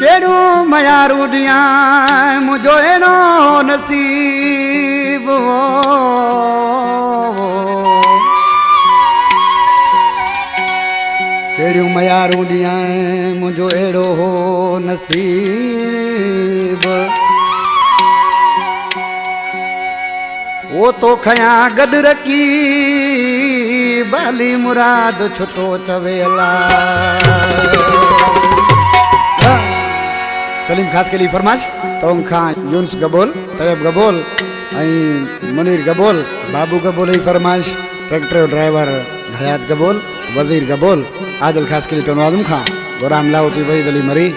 केड़ू मया रूडिया मुझो एनो नसीब केड़ू मया रूडिया मुझो एड़ो हो नसीब वो तो खया गड रखी बाली मुराद छुटो चवेला। सलीम खास के लिए फरमाश तो खां यूनुस गबोल तैयब गबोल मुनीर गबोल बाबू गबोल ही फरमाश ट्रैक्टर ड्राइवर हयात गबोल वजीर गबोल आदिल खास के लिए टोनो आजम खां गुलाम लाउती वहीद अली मरी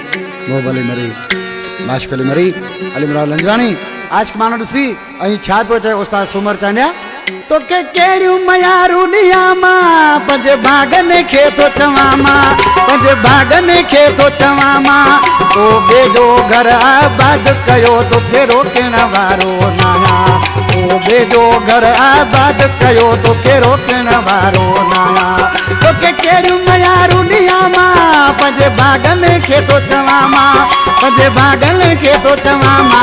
मोहब अली मरी माशक अली मरी अली मुराद लंजवानी आशिक मानो सी अहीं छा पियो चए उस्ताद सुमर चांडिया तो के केड़ियूं मयारू नियामा पंजे भागने खे तो चवामा पंजे भागने खे तो चवामा तो बेजो घर आबाद कयो तो के रोकण वारो नाया तो बेजो घर आबाद कयो तो के रोकण वारो नाया तो के केड़ियूं मयारू नियामा पंजे भागने खे तो चवामा पंजे भागने खे तो चवामा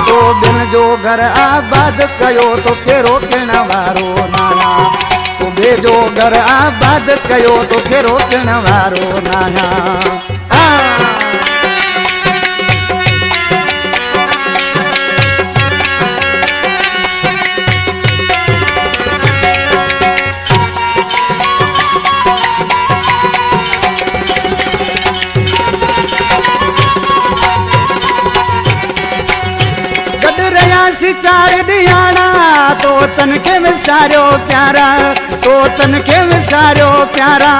तो बिन जो घर आबाद कयो तो के रोकण वारो नाया तो बेजो घर आबाद कयो तो के रोकण वारो नाया। चार दियाना तो तन के विसारो प्यारा तो तन के विसारो प्यारा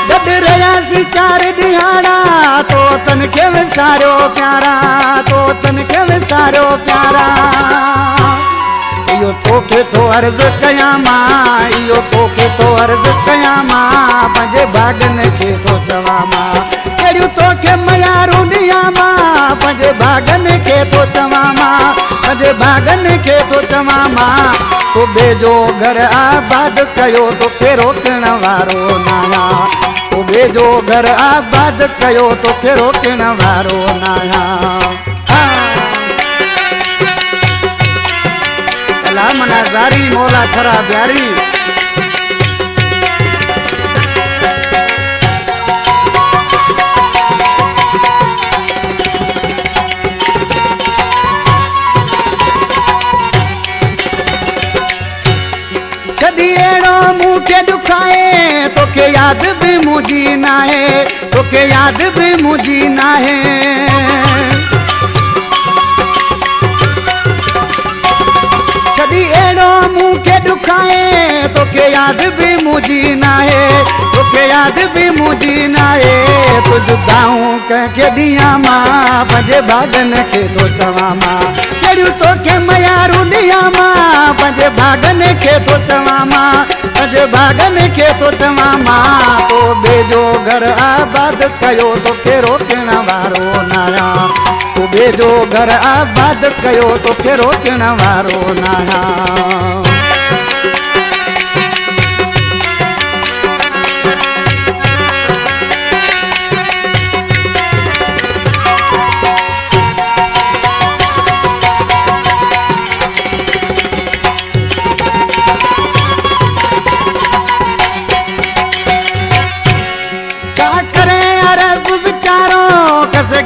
गड रया सी चार दियाना तो तन के विसारो प्यारा तो तन के विसारो प्यारा इयो तोखे तो अर्ज कयामा इयो तोखे तो अर्ज कयामा पंजे भागन के तो चवामा केड़ियूं तोखे मयारू नियामा पंजे भागन के तो चवामा पंजे भागन के तो चवामा तो बेजो घर आबाद कयो तो के रोकण वारो नाया तो बेजो घर आबाद कयो तो के रोकण वारो नाया। मना जारी मौला खरा प्यारी छदी एड़ो मुँह के दुखाए तो के याद भी मुझी ना है तो के याद भी मुझी ना है छदी एड़ो मुँह के दुखाए तो के याद भी मुझी ना है तो के याद भी मुझी ना है तो जुदाऊं कह के दिया माँ पंजे भागन के तो चवामा केड़ियूं तो के मयारू दिया माँ पंजे भागन के तो चवामा पंजे भागन के तो चवामा तो बेजो घर आबाद कयो तो के रोकण वारो नाया तो बेजो घर आबाद कयो तो के रोकण वारो नाया।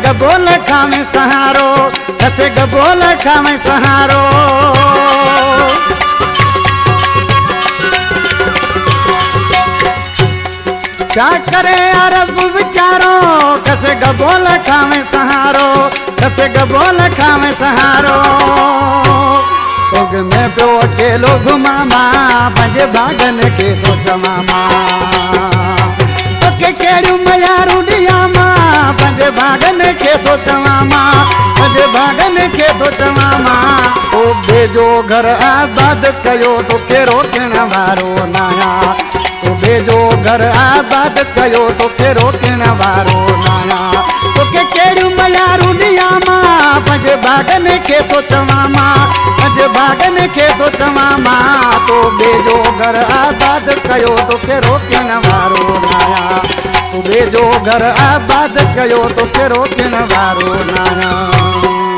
गबोल खावे सहारो कसे गबोल खावे सहारो क्या करे अरब विचारो कसे गबोल खावे सहारो कसे गबोल खावे सहारो में प्यो अकेलो घुमामा पंजे भागन के तो चवामा तो के केड़ियूं मयारूं ॾियां मां पंज भागनि खे थो चवां मां पंज भागनि खे थो चवां मां तो बेजो घर आबाद कयो तोखे रोकण वारो न आहियां तो बेजो घर आबाद कयो तोखे रोकण वारो न आहियां तोखे केड़ियूं मयारूं ॾियां मां पंज भागनि खे थो चवां मां पंज भागनि खे थो चवां मां तो बेजो घर आबाद कयो तोखे रोकण वारो न आहियां तू बेजो घर आबाद कयो तोखे रोकण वारो न आहियां।